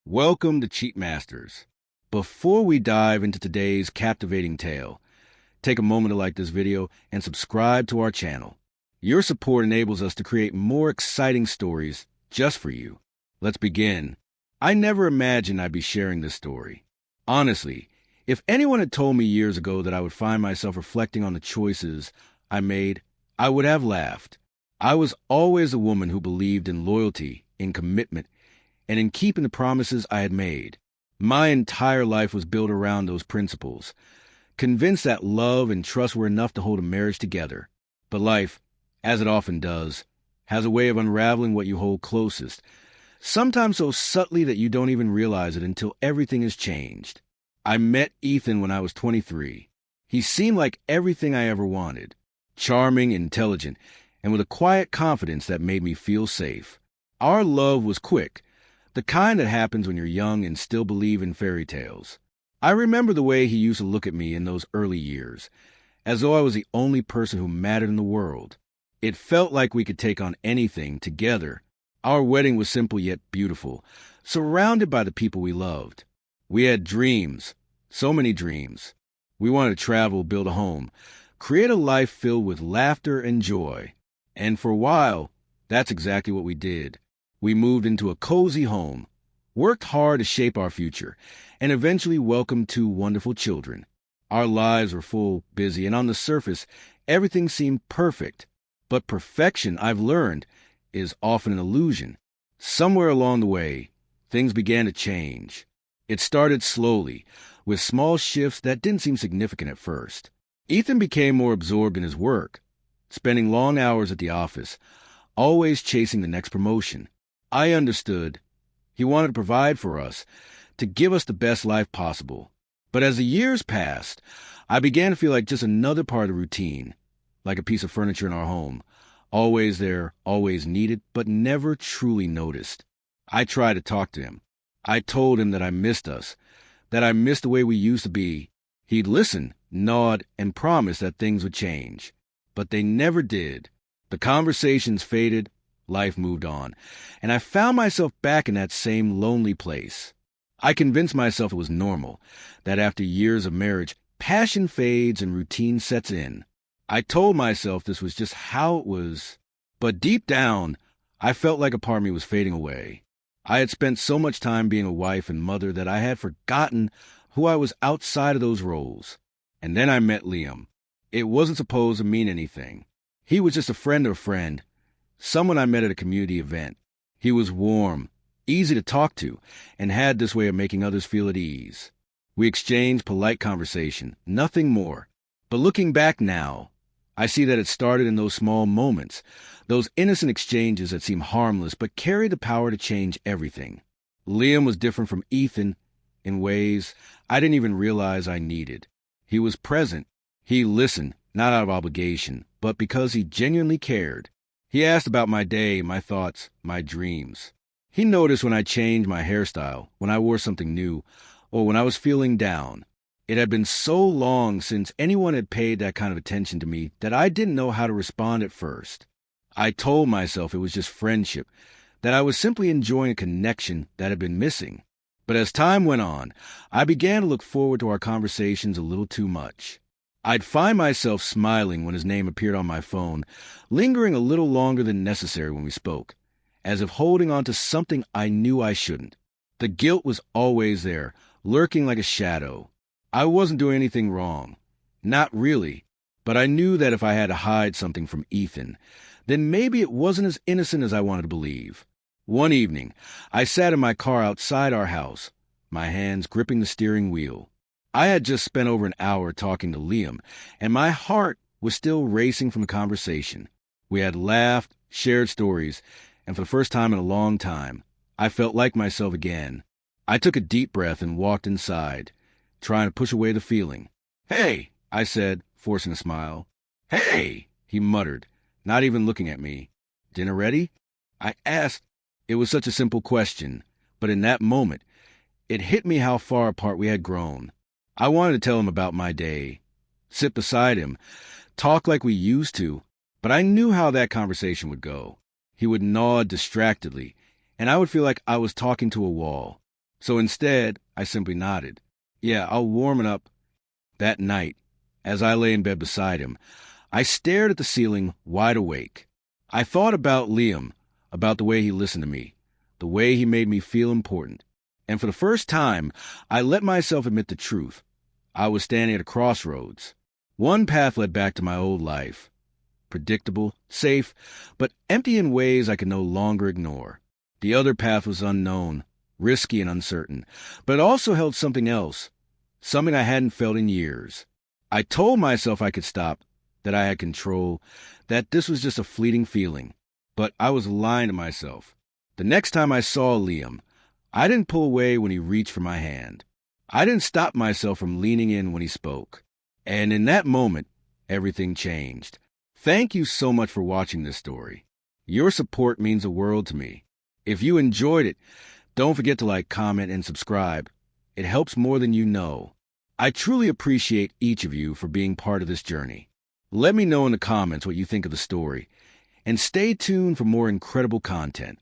Welcome to Cheat Masters. Before we dive into today's captivating tale, take a moment to like this video and subscribe to our channel. Your support enables us to create more exciting stories just for you. Let's begin. I never imagined I'd be sharing this story. Honestly, if anyone had told me years ago that I would find myself reflecting on the choices I made, I would have laughed. I was always a woman who believed in loyalty, in commitment, and in keeping the promises I had made. My entire life was built around those principles, convinced that love and trust were enough to hold a marriage together. But life, as it often does, has a way of unraveling what you hold closest, sometimes so subtly that you don't even realize it until everything has changed. I met Ethan when I was 23. He seemed like everything I ever wanted, charming, intelligent, and with a quiet confidence that made me feel safe. Our love was quick, the kind that happens when you're young and still believe in fairy tales. I remember the way he used to look at me in those early years, as though I was the only person who mattered in the world. It felt like we could take on anything together. Our wedding was simple yet beautiful, surrounded by the people we loved. We had dreams, so many dreams. We wanted to travel, build a home, create a life filled with laughter and joy. And for a while, that's exactly what we did. We moved into a cozy home, worked hard to shape our future, and eventually welcomed two wonderful children. Our lives were full, busy, and on the surface, everything seemed perfect. But perfection, I've learned, is often an illusion. Somewhere along the way, things began to change. It started slowly, with small shifts that didn't seem significant at first. Ethan became more absorbed in his work, spending long hours at the office, always chasing the next promotion. I understood. He wanted to provide for us, to give us the best life possible. But as the years passed, I began to feel like just another part of the routine, like a piece of furniture in our home, always there, always needed, but never truly noticed. I tried to talk to him. I told him that I missed us, that I missed the way we used to be. He'd listen, nod, and promise that things would change. But they never did. The conversations faded, life moved on, and I found myself back in that same lonely place. I convinced myself it was normal, that after years of marriage, passion fades and routine sets in. I told myself this was just how it was. But deep down, I felt like a part of me was fading away. I had spent so much time being a wife and mother that I had forgotten who I was outside of those roles. And then I met Liam. It wasn't supposed to mean anything. He was just a friend of a friend, someone I met at a community event. He was warm, easy to talk to, and had this way of making others feel at ease. We exchanged polite conversation, nothing more. But looking back now, I see that it started in those small moments, those innocent exchanges that seem harmless but carry the power to change everything. Liam was different from Ethan in ways I didn't even realize I needed. He was present. He listened, not out of obligation, but because he genuinely cared. He asked about my day, my thoughts, my dreams. He noticed when I changed my hairstyle, when I wore something new, or when I was feeling down. It had been so long since anyone had paid that kind of attention to me that I didn't know how to respond at first. I told myself it was just friendship, that I was simply enjoying a connection that had been missing. But as time went on, I began to look forward to our conversations a little too much. I'd find myself smiling when his name appeared on my phone, lingering a little longer than necessary when we spoke, as if holding on to something I knew I shouldn't. The guilt was always there, lurking like a shadow. I wasn't doing anything wrong. Not really. But I knew that if I had to hide something from Ethan, then maybe it wasn't as innocent as I wanted to believe. One evening, I sat in my car outside our house, my hands gripping the steering wheel. I had just spent over an hour talking to Liam, and my heart was still racing from the conversation. We had laughed, shared stories, and for the first time in a long time, I felt like myself again. I took a deep breath and walked inside, trying to push away the feeling. "Hey," I said, forcing a smile. "Hey," he muttered, not even looking at me. "Dinner ready?" I asked. It was such a simple question, but in that moment, it hit me how far apart we had grown. I wanted to tell him about my day, sit beside him, talk like we used to, but I knew how that conversation would go. He would nod distractedly, and I would feel like I was talking to a wall. So instead, I simply nodded. Yeah, I'll warm it up. That night, as I lay in bed beside him, I stared at the ceiling, wide awake. I thought about Liam, about the way he listened to me, the way he made me feel important. And for the first time, I let myself admit the truth. I was standing at a crossroads. One path led back to my old life. Predictable, safe, but empty in ways I could no longer ignore. The other path was unknown, risky and uncertain, but it also held something else, something I hadn't felt in years. I told myself I could stop, that I had control, that this was just a fleeting feeling. But I was lying to myself. The next time I saw Liam, I didn't pull away when he reached for my hand. I didn't stop myself from leaning in when he spoke. And in that moment, everything changed. Thank you so much for watching this story. Your support means the world to me. If you enjoyed it, don't forget to like, comment, and subscribe. It helps more than you know. I truly appreciate each of you for being part of this journey. Let me know in the comments what you think of the story, and stay tuned for more incredible content.